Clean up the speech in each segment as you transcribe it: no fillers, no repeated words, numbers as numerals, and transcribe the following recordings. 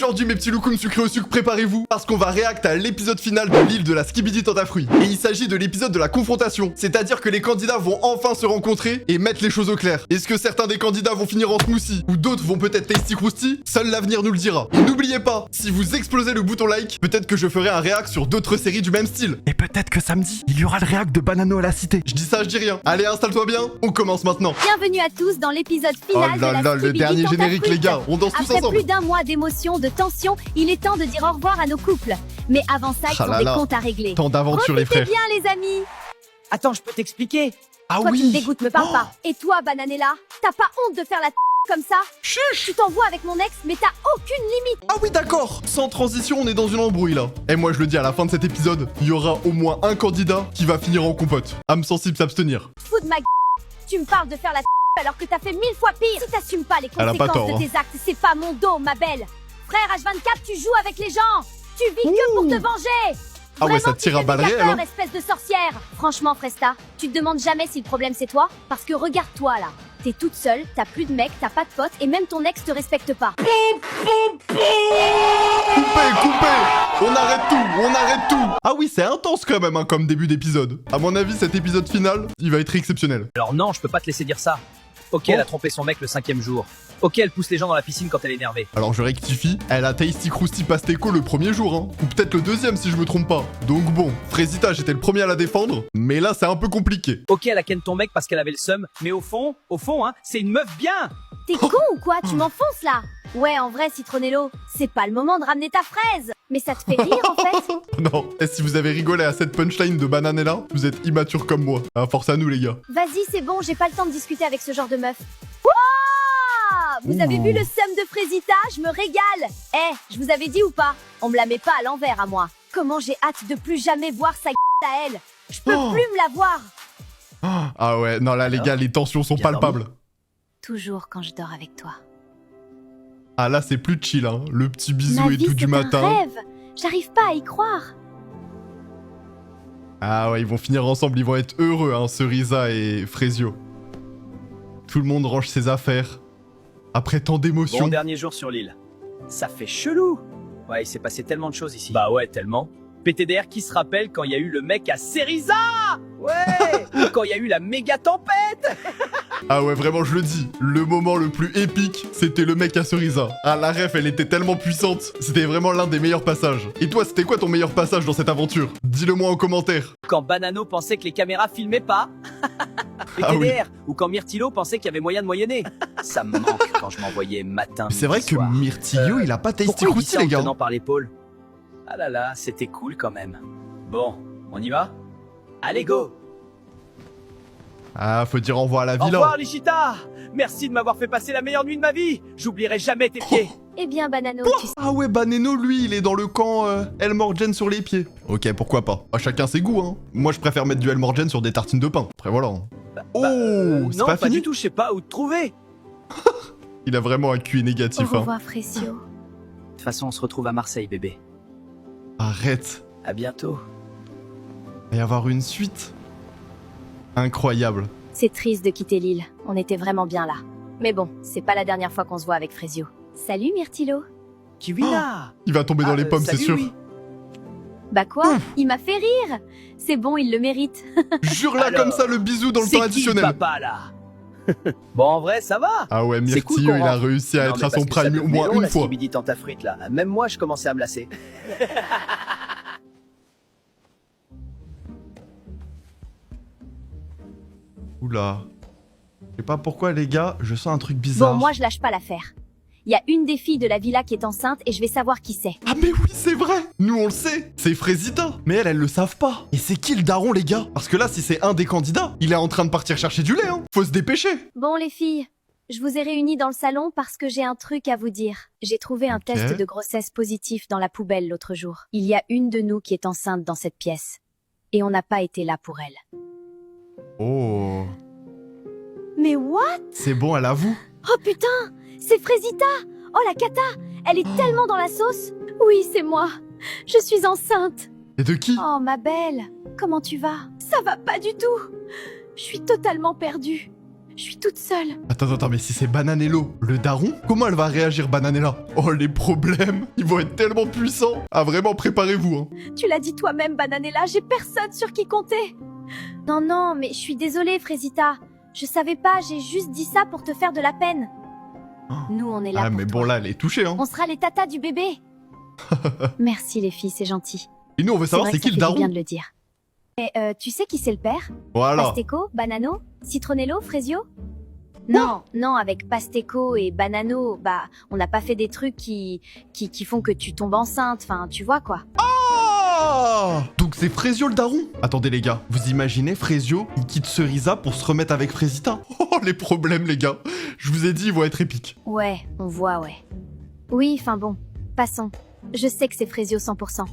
Aujourd'hui mes petits loukoums sucrés au sucre, préparez-vous parce qu'on va réact à l'épisode final de l'île de la Skibidi Tentafruit. Et il s'agit de l'épisode de la confrontation, c'est-à-dire que les candidats vont enfin se rencontrer et mettre les choses au clair. Est-ce que certains des candidats vont finir en smoothie ou d'autres vont peut-être tasty crousty? Seul l'avenir nous le dira. Et n'oubliez pas, si vous explosez le bouton like, peut-être que je ferai un réact sur d'autres séries du même style. Et peut-être que samedi, il y aura le réact de Banano à la cité. Je dis ça, je dis rien. Allez, installe-toi bien, on commence maintenant. Bienvenue à tous dans l'épisode Oh final là de là, la le Skibidi dernier Tentafruit. générique les gars, on danse tous Après ensemble. plus d'un mois d'émotions, de tension, il est temps de dire au revoir à nos couples. Mais avant ça, ils Ah sont là des là. comptes à régler. Tant d'aventures les Profitez frères. bien les amis. Attends, je peux t'expliquer. Ah Toi tu me oui. dégoûtes, me parle Oh. pas. Et toi, Bananella, t'as pas honte de faire la comme ça? Chuch. Tu t'envoies avec mon ex, mais t'as aucune limite. Ah oui d'accord. Sans transition, on est dans une embrouille là. Et moi je le dis, à la fin de cet épisode, il y aura au moins un candidat qui va finir en compote. Âme sensible s'abstenir. Fous de ma tu me parles de faire la alors que t'as fait 1000 fois pire. Si t'assumes pas les Elle a pas conséquences tort, de tes actes, c'est pas mon dos, ma belle. Frère H24, tu joues avec les gens. Tu vis que pour te venger. Ah ouais, Vraiment, ça tire tu à fais balles méga réelles, peur, hein. espèce de sorcière. Franchement, Fresta, tu te demandes jamais si le problème c'est toi? Parce que regarde-toi là. T'es toute seule, t'as plus de mec, t'as pas de potes et même ton ex te respecte pas. Coupez. On arrête tout. Ah oui, c'est intense quand même hein, comme début d'épisode. À mon avis, cet épisode final, il va être exceptionnel. Alors non, je peux pas te laisser dire ça. Ok, elle a trompé son mec le 5e jour. Ok, elle pousse les gens dans la piscine quand elle est énervée. Alors je rectifie, elle a Tasty Krusty Pasteco le premier jour, hein. Ou peut-être le deuxième si je me trompe pas. Donc bon, Frésita, j'étais le premier à la défendre, mais là c'est un peu compliqué. Ok, elle a ken ton mec parce qu'elle avait le seum, mais au fond, hein, c'est une meuf bien. T'es con ou quoi? Tu m'enfonces là? Ouais, en vrai, Citronello, c'est pas le moment de ramener ta fraise. Mais ça te fait rire en fait? Non, et si vous avez rigolé à cette punchline de Bananella, vous êtes immature comme moi. Ah, force à nous les gars. Vas-y, c'est bon, j'ai pas le temps de discuter avec ce genre de meuf. Wouah! Vous avez Ouh. vu le seum de Frésita? Je me régale. Eh, je vous avais dit ou pas? On me la met pas à l'envers à moi. Comment j'ai hâte de plus jamais voir sa à elle. Je peux Oh. plus me la voir. Ah ouais, non là les gars, les tensions sont Bien palpables. Toujours quand je dors avec toi. Ah là c'est plus chill, hein. Le petit bisou Ma et vie, tout du c'est un matin. rêve. J'arrive pas à y croire. Ah ouais, ils vont finir ensemble, ils vont être heureux, hein, Cerisa et Frésio. Tout le monde range ses affaires. Après tant d'émotions. Bon dernier jour sur l'île. Ça fait chelou. Ouais, il s'est passé tellement de choses ici. Bah ouais, tellement. PTDR qui se rappelle quand il y a eu le mec à Cerisa. Ouais. Quand il y a eu la méga tempête. Ah ouais, vraiment, je le dis. Le moment le plus épique, c'était le mec à Cerisa. Ah, la ref, elle était tellement puissante. C'était vraiment l'un des meilleurs passages. Et toi, c'était quoi ton meilleur passage dans cette aventure? Dis-le-moi en commentaire. Quand Banano pensait que les caméras filmaient pas. Ah oui. PTDR. Ou quand Myrtilo pensait qu'il y avait moyen de moyenner. Ça me manque quand je m'envoyais matin. C'est vrai que soir. Myrtillo, il a pas Tasty Pourquoi il dit Krusty, ça en les me gars. tenant par l'épaule? Ah là là, c'était cool quand même. Bon, on y va? Allez, go! Ah, faut dire au revoir à la Au villa. revoir, Lichita! Merci de m'avoir fait passer la meilleure nuit de ma vie! J'oublierai jamais tes pieds! Eh bien, Banano, tu sais. Ah ouais, Baneno, lui, il est dans le camp El Morgen sur les pieds. Ok, pourquoi pas. Ah, chacun ses goûts, hein. Moi, je préfère mettre du El Morgen sur des tartines de pain. Après, voilà. Hein. Oh, c'est non, pas fini du tout, je sais pas où te trouver! Il a vraiment un QI Au négatif, hein. revoir, Frésio. De toute façon, on se retrouve à Marseille, bébé. Arrête. À bientôt. Il va y avoir une suite. Incroyable. C'est triste de quitter l'île. On était vraiment bien là. Mais bon, c'est pas la dernière fois qu'on se voit avec Frésio. Salut, Myrtilo. Kiwina! Il va tomber dans les pommes, c'est salut, sûr. oui. Bah quoi? Il m'a fait rire. C'est bon, il le mérite. Jure là Alors, comme ça le bisou dans le C'est temps qui, additionnel. papa, là? Bon, en vrai, ça va! Ah ouais, C'est cool Myrtillo, qu'on il a rentre. réussi à Non, être mais à son parce que ça prime au devenait moins long, une la fois. Skibidi Tentafruit, là. Même moi, je commençais à me lasser. Oula. Je sais pas pourquoi les gars, je sens un truc bizarre. Bon, moi, je lâche pas l'affaire. Il y a une des filles de la villa qui est enceinte et je vais savoir qui c'est. Ah mais oui, c'est vrai. Nous on le sait. C'est Frésita. Mais elles le savent pas. Et c'est qui le daron les gars? Parce que là, si c'est un des candidats, il est en train de partir chercher du lait, hein. Faut se dépêcher. Bon, les filles, je vous ai réunies dans le salon parce que j'ai un truc à vous dire. J'ai trouvé un test de grossesse positif dans la poubelle l'autre jour. Il y a une de nous qui est enceinte dans cette pièce. Et on n'a pas été là pour elle. Oh. Mais what? C'est bon, elle avoue. Oh putain! C'est Frésita! Oh la cata! Elle est tellement dans la sauce! Oui, c'est moi! Je suis enceinte! Et de qui? Oh ma belle! Comment tu vas? Ça va pas du tout! Je suis totalement perdue. Je suis toute seule. Attends, mais si c'est Bananello, le daron, comment elle va réagir Bananella? Oh, les problèmes, ils vont être tellement puissants. Ah, vraiment, préparez-vous, hein. Tu l'as dit toi-même, Bananella, j'ai personne sur qui compter. Non, mais je suis désolée, Frésita. Je savais pas, j'ai juste dit ça pour te faire de la peine. Nous, on est là Ah, pour mais toi. bon, là, elle est touchée, hein. On sera les tatas du bébé. Merci les filles, c'est gentil. Et nous, on veut savoir vrai c'est que qui ça le fait du bien daron. de le dire. Et tu sais qui c'est le père? Voilà. Pasteco, Banano, Citronello, Frésio? Non, avec Pasteco et Banano, bah, on n'a pas fait des trucs qui font que tu tombes enceinte, enfin, tu vois quoi. Ah, donc c'est Frésio le daron. Attendez les gars, vous imaginez Frésio, il quitte Cerisa pour se remettre avec Frésita? Oh, les problèmes les gars. Je vous ai dit, ils vont être épiques. Ouais, on voit, ouais. Oui, enfin bon, passons. Je sais que c'est Frésio 100%.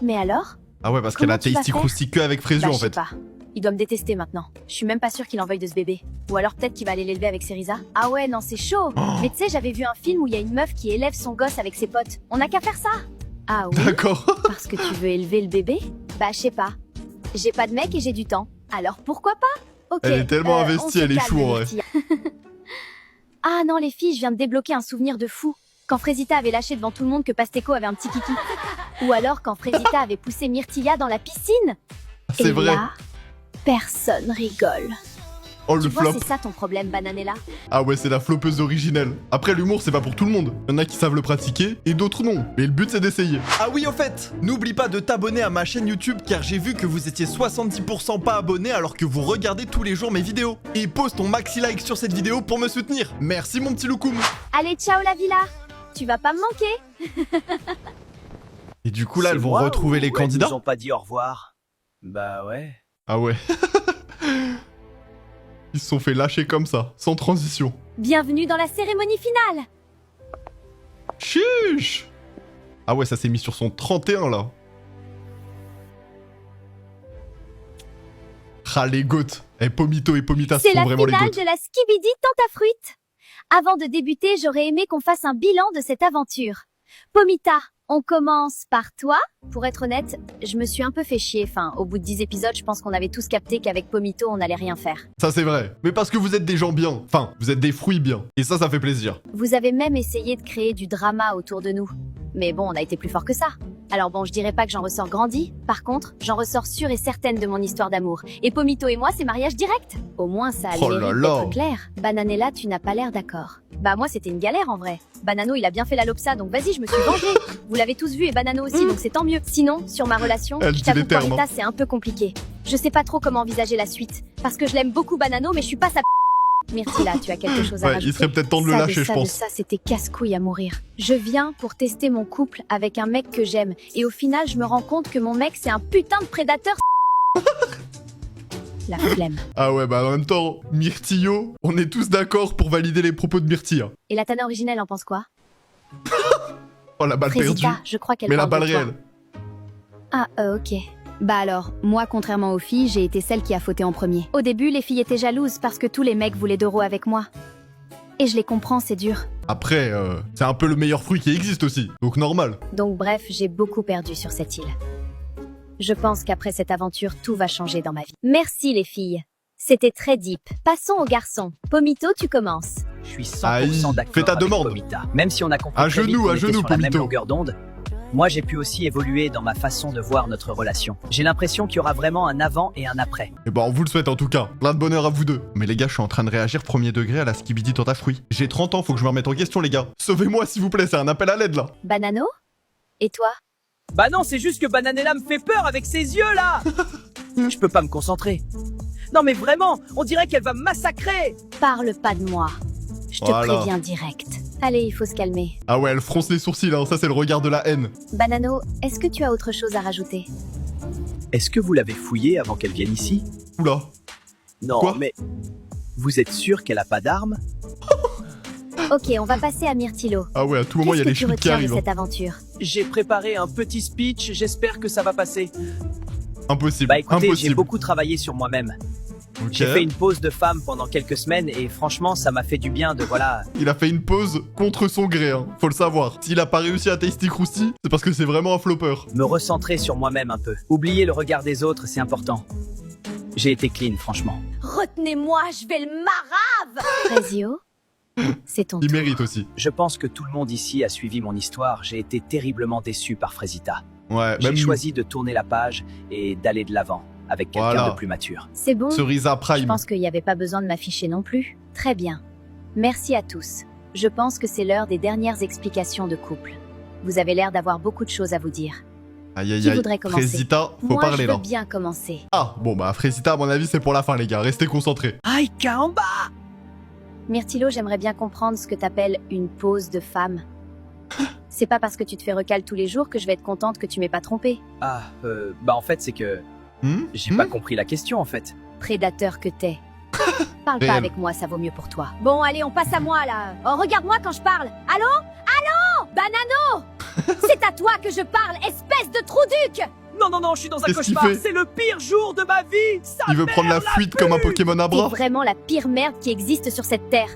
Mais alors? Ah ouais, parce qu'elle Comment a tu vas Tasty faire? Crousty que avec Frésio Bah, en je sais fait. pas. Il doit me détester maintenant. Je suis même pas sûre qu'il en veuille de ce bébé. Ou alors peut-être qu'il va aller l'élever avec Cerisa. Ah ouais, non, c'est chaud. Oh. Mais tu sais, j'avais vu un film où il y a une meuf qui élève son gosse avec ses potes. On n'a qu'à faire ça. Ah oui? D'accord. Parce que tu veux élever le bébé? Bah, je sais pas. J'ai pas de mec et j'ai du temps. Alors pourquoi pas? Ok. Elle est tellement on investie, se elle est calme, chou en vrai. Myrtilla. Ah non, les filles, je viens de débloquer un souvenir de fou. Quand Frésita avait lâché devant tout le monde que Pasteco avait un petit kiki. Ou alors quand Frésita avait poussé Myrtilla dans la piscine. C'est Et vrai. là, personne rigole. Oh Tu le vois, flop. c'est ça ton problème, Bananella. Ah ouais, c'est la flopeuse originelle. Après, l'humour, c'est pas pour tout le monde. Il y en a qui savent le pratiquer et d'autres non. Mais le but, c'est d'essayer. Ah oui, au fait, n'oublie pas de t'abonner à ma chaîne YouTube car j'ai vu que vous étiez 70% pas abonnés alors que vous regardez tous les jours mes vidéos. Et pose ton maxi like sur cette vidéo pour me soutenir. Merci mon petit loukoum. Allez, ciao la villa. Tu vas pas me manquer. Et du coup, là, C'est elles vont moi retrouver ou les elles candidats. nous ont pas dit au revoir. Bah ouais. Ah ouais. Ils se sont fait lâcher comme ça, sans transition. Bienvenue dans la cérémonie finale. Chiche. Ah ouais, ça s'est mis sur son 31 là. Ah les goats. Eh, Pomito et Pomita C'est sont la vraiment les finale goats. de la Skibidi Tentafruit. Avant de débuter, j'aurais aimé qu'on fasse un bilan de cette aventure. Pomita, on commence par toi. Pour être honnête, je me suis un peu fait chier. Enfin, au bout de 10 épisodes, je pense qu'on avait tous capté qu'avec Pomito, on allait rien faire. Ça c'est vrai. Mais parce que vous êtes des gens bien. Enfin, vous êtes des fruits bien. Et ça fait plaisir. Vous avez même essayé de créer du drama autour de nous. Mais bon, on a été plus fort que ça. Alors bon, je dirais pas que j'en ressors grandi. Par contre, j'en ressors sûre et certaine de mon histoire d'amour. Et Pomito et moi, c'est mariage direct. Au moins, ça a le Oh là mérite là. d'être clair. Bananella, tu n'as pas l'air d'accord. Bah moi, c'était une galère en vrai. Banano, il a bien fait la lopsa, donc vas-y, je me suis vengée. Vous l'avez tous vu et Banano aussi, donc c'est tant mieux. Sinon, sur ma relation, Elle je dit t'avoue les qu'en termes, l'état, c'est un peu compliqué. Je sais pas trop comment envisager la suite. Parce que je l'aime beaucoup Banano, mais je suis pas sa Myrtilla, tu as quelque chose à Ouais, rajouter? il serait peut-être temps de le Ça, lâcher, je ça, pense. Ça, c'était casse-couille à mourir. Je viens pour tester mon couple avec un mec que j'aime. Et au final, je me rends compte que mon mec, c'est un putain de prédateur. La flemme. Ah ouais, bah en même temps, Myrtillo, on est tous d'accord pour valider les propos de Myrtilla. Et la Tana originelle en pense quoi? Oh la balle perdue. Frésita, je crois qu'elle Mais la parle balle de toi. réelle. Ah, ok. Bah alors, moi, contrairement aux filles, j'ai été celle qui a fauté en premier. Au début, les filles étaient jalouses parce que tous les mecs voulaient d'Euro avec moi. Et je les comprends, c'est dur. Après, c'est un peu le meilleur fruit qui existe aussi. Donc normal. Donc bref, j'ai beaucoup perdu sur cette île. Je pense qu'après cette aventure, tout va changer dans ma vie. Merci les filles. C'était très deep. Passons aux garçons. Pomito, tu commences. Je suis 100% Aïe, d'accord fais ta avec demande. Pomita. Même si on a compris À très vite genoux, qu'on à était genoux, sur la même Pomito. longueur d'onde, moi j'ai pu aussi évoluer dans ma façon de voir notre relation. J'ai l'impression qu'il y aura vraiment un avant et un après. Et bah on vous le souhaite en tout cas. Plein de bonheur à vous deux. Mais les gars, je suis en train de réagir premier degré à la Skibidi Tentafruit. J'ai 30 ans, faut que je me remette en question les gars. Sauvez-moi s'il vous plaît, c'est un appel à l'aide là. Banano? Et toi? Bah non, c'est juste que Bananella me fait peur avec ses yeux là. Je peux pas me concentrer. Non mais vraiment, on dirait qu'elle va me massacrer. Parle pas de moi. Je te Voilà. préviens direct. Allez, il faut se calmer. Ah ouais, elle fronce les sourcils, hein. Ça c'est le regard de la haine. Banano, est-ce que tu as autre chose à rajouter? Est-ce que vous l'avez fouillée avant qu'elle vienne ici? Oula. Non, Quoi mais vous êtes sûr qu'elle a pas d'armes? Ok, on va passer à Myrtillo. Ah ouais, à tout moment il y a Qu'est-ce les que tu schmitts qui retiens de arrivent. cette aventure? J'ai préparé un petit speech, j'espère que ça va passer. Impossible, Bah écoutez, j'ai impossible. beaucoup travaillé sur moi-même. Ok. J'ai fait une pause de femme pendant quelques semaines et franchement, ça m'a fait du bien de voilà. Il a fait une pause contre son gré, hein. Faut le savoir. S'il a pas réussi à Tasty Crousty, c'est parce que c'est vraiment un flopper. Me recentrer sur moi-même un peu. Oublier le regard des autres, c'est important. J'ai été clean, franchement. Retenez-moi, je vais le marave. Frésio, c'est ton Il tour. mérite aussi. Je pense que tout le monde ici a suivi mon histoire. J'ai été terriblement déçu par Frésita. Ouais, J'ai même choisi de tourner la page et d'aller de l'avant avec quelqu'un Voilà. de plus mature. C'est bon. Cerisa Je Prime. pense qu'il n'y avait pas besoin de m'afficher non plus. Très bien. Merci à tous. Je pense que c'est l'heure des dernières explications de couple. Vous avez l'air d'avoir beaucoup de choses à vous dire. Aïe aïe Qui aïe. voudrait commencer? Frésita, faut Moi, parler je veux là. bien commencer. Ah, bon bah Frésita, à mon avis, c'est pour la fin, les gars. Restez concentrés. Aïe, en bas. Myrtilo, j'aimerais bien comprendre ce que t'appelles une pause de femme. C'est pas parce que tu te fais recal tous les jours que je vais être contente que tu m'aies pas trompé. Ah, bah en fait, c'est que j'ai pas compris la question, en fait. Prédateur que t'es. Parle Réel. pas avec moi, ça vaut mieux pour toi. Bon, allez, on passe à moi, là. Oh, regarde-moi quand je parle. Allô? Allô? Banano? C'est à toi que je parle, espèce de trou-duc! Non, non, non, je suis dans un Qu'est-ce qu'il cauchemar. fait C'est le pire jour de ma vie. Ça Il veut prendre la fuite comme un Pokémon à T'es bras. vraiment la pire merde qui existe sur cette terre.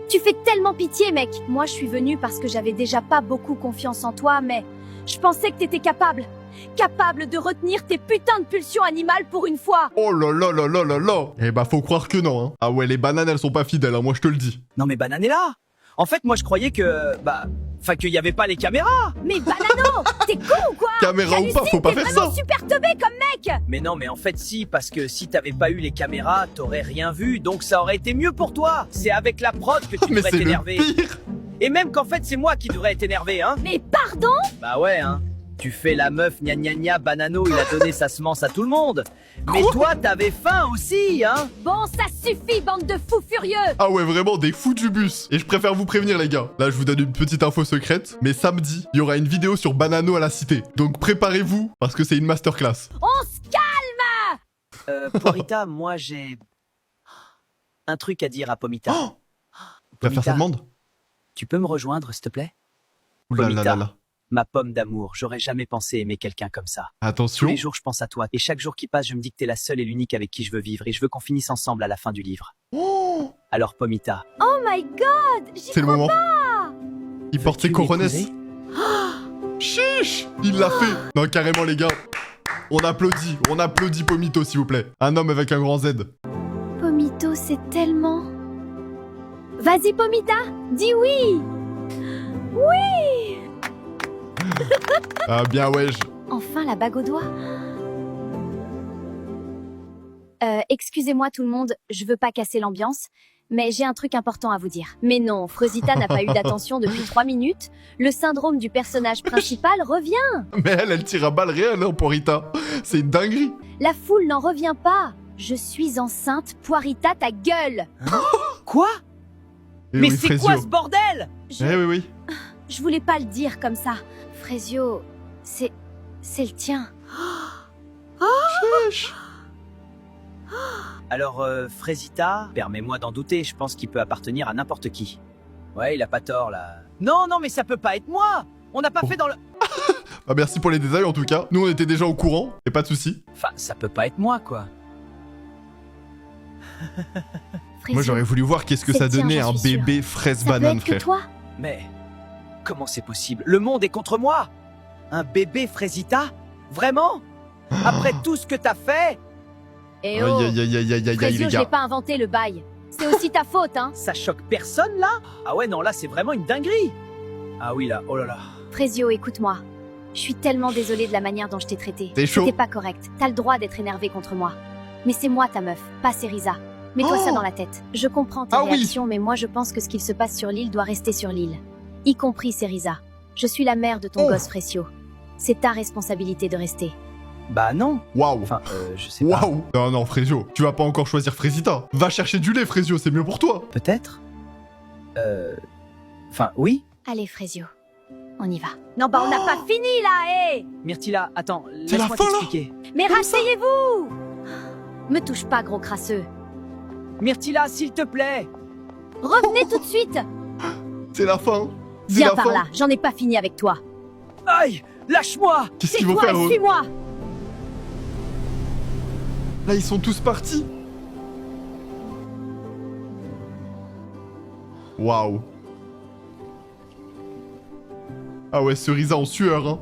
Tu fais tellement pitié, mec. Moi, je suis venue parce que j'avais déjà pas beaucoup confiance en toi, mais je pensais que t'étais capable. Capable de retenir tes putains de pulsions animales pour une fois. Oh là là là là là là. Eh bah faut croire que non, hein. Ah ouais, les bananes, elles sont pas fidèles, hein, moi je te le dis. Non, mais Banane est là. En fait, moi, je croyais que, enfin, qu'il y avait pas les caméras. Mais Banano, t'es con ou quoi? Caméra ou pas, faut pas T'es faire vraiment ça. super teubé comme mec. Mais non, mais en fait, si, parce que si t'avais pas eu les caméras, t'aurais rien vu, donc ça aurait été mieux pour toi. C'est avec la prod que tu Mais devrais c'est le t'énerver. pire. Et même qu'en fait, c'est moi qui devrais être énervé, hein. Mais pardon? Bah ouais, hein. Tu fais la meuf, gna gna gna, Banano, il a donné sa semence à tout le monde. Mais toi, t'avais faim aussi, hein. Bon, ça suffit, bande de fous furieux. Ah ouais, vraiment des fous du bus. Et je préfère vous prévenir, les gars. Là, je vous donne une petite info secrète. Mais samedi, il y aura une vidéo sur Banano à la cité. Donc préparez-vous, parce que c'est une masterclass. On se calme. Porita, moi, j'ai un truc à dire à Pomita. Oh, tu vas faire sa demande? Tu peux me rejoindre, s'il te plaît? Ouh là là Pomita. là là. Ma pomme d'amour, j'aurais jamais pensé aimer quelqu'un comme ça. Tous Attention. les jours, je pense à toi. Et chaque jour qui passe, je me dis que t'es la seule et l'unique avec qui je veux vivre. Et je veux qu'on finisse ensemble à la fin du livre. Oh, Alors, Pomita, Oh my god, j'y c'est le crois moment. pas. Il porte ses veux-tu coronets. m'épouser? Chiche. Il l'a fait. Non, carrément, les gars. On applaudit Pomito, s'il vous plaît. Un homme avec un grand Z. Pomito, c'est tellement... Vas-y, Pomita, dis oui. Oui. Ah bien, ouais. Enfin, la bague au doigt. Excusez-moi tout le monde, je veux pas casser l'ambiance, mais j'ai un truc important à vous dire. Mais non, Frosita n'a pas eu d'attention depuis 3 minutes. Le syndrome du personnage principal revient. Mais elle tire à balles réelles, hein, Porita. C'est une dinguerie. La foule n'en revient pas. Je suis enceinte, Poirita ta gueule. quoi? Eh Mais oui, c'est Frésio. quoi ce bordel? Eh oui, oui. Je voulais pas le dire comme ça. Frésio, c'est le tien. Chiche. Alors, Frésita, permets-moi d'en douter, je pense qu'il peut appartenir à n'importe qui. Ouais, il a pas tort, là. Non, non, mais ça peut pas être moi! On n'a pas Oh. fait dans le... Bah merci pour les détails, en tout cas. Nous, on était déjà au courant. Et pas de soucis. Enfin, ça peut pas être moi, quoi. Frésio, Moi, j'aurais voulu voir qu'est-ce que C'est ça le tien, donnait j'en un suis sûre. bébé fraise ça peut banane, être que frère. toi. Mais... Comment c'est possible? Le monde est contre moi! Un bébé Frésita? Vraiment? Après tout ce que t'as fait? Eh Aïe, oh, aïe, aïe, aïe, aïe, aïe, Frésio, les je l'ai gars. pas inventé le bail. C'est aussi ta faute, hein. Ça choque personne, là? Ah ouais, non, là, c'est vraiment une dinguerie! Ah oui, là, oh là là. Frésio, écoute-moi. Je suis tellement désolée de la manière dont je t'ai traité. C'est chaud. C'était pas correct. T'as le droit d'être énervé contre moi. Mais c'est moi ta meuf, pas Cerisa. Mets-toi Oh. ça dans la tête. Je comprends tes Ah oui. réactions, mais moi je pense que ce qu'il se passe sur l'île doit rester sur l'île. Y compris Cerisa. Je suis la mère de ton Oh. gosse, Frésio. C'est ta responsabilité de rester. Bah non. Waouh. Enfin, je sais pas. Waouh. Non, non, Frésio. Tu vas pas encore choisir Frésita. Va chercher du lait, Frésio. C'est mieux pour toi. Peut-être? Enfin, oui? Allez, Frésio. On y va. Non, bah on n'a pas fini là, hé. Myrtilla, attends, C'est la laisse-moi fin, là? t'expliquer. Mais rasseyez-vous. Me touche pas, gros crasseux. Myrtilla, s'il te plaît! Revenez tout de suite. C'est la fin. C'est Viens la par fin. là, j'en ai pas fini avec toi. Aïe! Lâche-moi! Qu'est-ce qu'ils vont Tais-toi faire, et eux? suis-moi. Là, ils sont tous partis. Waouh. Ah ouais, Cerisa en sueur, hein.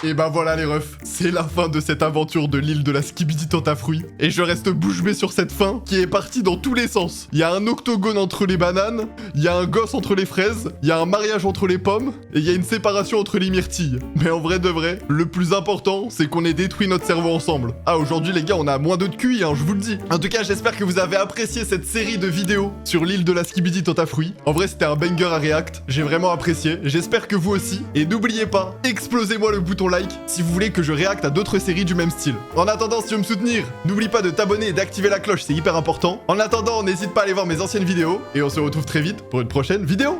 Et bah voilà les refs, c'est la fin de cette aventure de l'île de la Skibidi Tente à fruits. Et je reste bouche bée sur cette fin qui est partie dans tous les sens. Il y a un octogone entre les bananes, il y a un gosse entre les fraises, il y a un mariage entre les pommes, et il y a une séparation entre les myrtilles. Mais en vrai de vrai, le plus important, c'est qu'on ait détruit notre cerveau ensemble. Ah, aujourd'hui les gars, on a moins d'eau de QI, hein, je vous le dis. En tout cas, j'espère que vous avez apprécié cette série de vidéos sur l'île de la Skibidi Tente à fruits. En vrai, c'était un banger à react, j'ai vraiment apprécié. J'espère que vous aussi. Et n'oubliez pas, explosez-moi le bouton like si vous voulez que je réacte à d'autres séries du même style. En attendant, si tu veux me soutenir, n'oublie pas de t'abonner et d'activer la cloche, c'est hyper important. En attendant, n'hésite pas à aller voir mes anciennes vidéos, et on se retrouve très vite pour une prochaine vidéo.